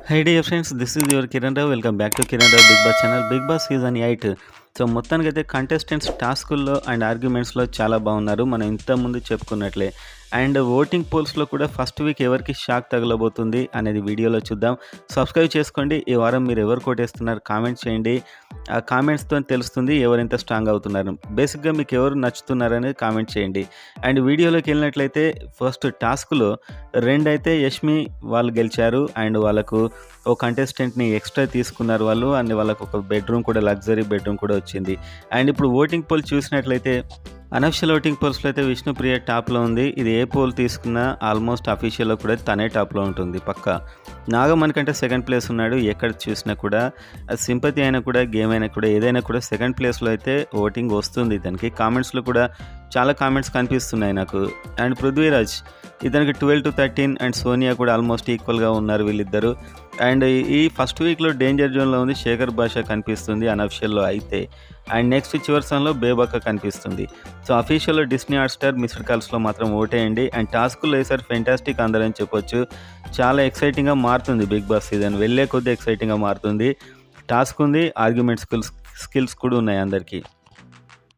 High dear friends, this is your Kiran Rao. Welcome back to Kiran Rao Bigg Boss channel. Bigg Boss season 8. So మొత్తానికైతే contestants టాస్కుల్లో and ఆర్గ్యుమెంట్స్లో చాలా బాగున్నారు. మనం ఇంతకుముందు చెప్పుకున్నట్లే. అండ్ ఓటింగ్ పోల్స్లో కూడా ఫస్ట్ వీక్ ఎవరికి షాక్ తగలబోతుంది అనేది వీడియోలో చూద్దాం. సబ్స్క్రైబ్ చేసుకోండి. ఈ వారం మీరు ఎవరు కోటేస్తున్నారు కామెంట్ చేయండి. ఆ కామెంట్స్తో తెలుస్తుంది ఎవరెంత స్ట్రాంగ్ అవుతున్నారు. బేసిక్గా మీకు ఎవరు నచ్చుతున్నారనేది కామెంట్ చేయండి. అండ్ వీడియోలోకి వెళ్ళినట్లయితే ఫస్ట్ టాస్క్లో 2 అయితే యష్మి వాళ్ళు గెలిచారు. అండ్ వాళ్ళకు ఒక కంటెస్టెంట్ని ఎక్స్ట్రా తీసుకున్నారు వాళ్ళు. అండ్ వాళ్ళకు ఒక బెడ్రూమ్ కూడా, లగ్జరీ బెడ్రూమ్ కూడా వచ్చింది. అండ్ ఇప్పుడు ఓటింగ్ పోల్ చూసినట్లయితే అనఫిషియల్ ఓటింగ్ పోల్స్లో అయితే విష్ణుప్రియ టాప్లో ఉంది. ఇది ఏ పోల్ తీసుకున్నా ఆల్మోస్ట్ అఫీషియల్లో కూడా తనే టాప్లో ఉంటుంది పక్కా. నాగమణి కంటే సెకండ్ ప్లేస్ ఉన్నాడు. ఎక్కడ చూసినా కూడా సింపతి అయినా కూడా, గేమ్ అయినా కూడా, ఏదైనా కూడా సెకండ్ ప్లేస్లో అయితే ఓటింగ్ వస్తుంది ఇతనికి. కామెంట్స్లో కూడా చాలా కామెంట్స్ కనిపిస్తున్నాయి నాకు. అండ్ పృథ్వీరాజ్ ఇతనికి 12-13 అండ్ సోనియా కూడా ఆల్మోస్ట్ ఈక్వల్గా ఉన్నారు వీళ్ళిద్దరు. అండ్ ఈ ఫస్ట్ వీక్లో డేంజర్ జోన్లో ఉంది శేఖర్ భాష కనిపిస్తుంది అనఫిషియల్లో అయితే. అండ్ నెక్స్ట్ చివరి స్థానంలో బేబక్క కనిపిస్తుంది. సో అఫీషియల్లో డిస్నీ హాట్‌స్టార్, మిస్డ్ కాల్స్లో మాత్రం ఓటేయండి. అండ్ టాస్కుల్లో ఈసారి ఫెంటాస్టిక్ అందరని చెప్పొచ్చు. చాలా ఎక్సైటింగ్గా మారుతుంది బిగ్ బాస్ సీజన్. వెళ్ళే కొద్దీ ఎక్సైటింగ్గా మారుతుంది. టాస్క్ ఉంది, ఆర్గ్యుమెంట్ స్కిల్స్ కూడా ఉన్నాయి అందరికీ.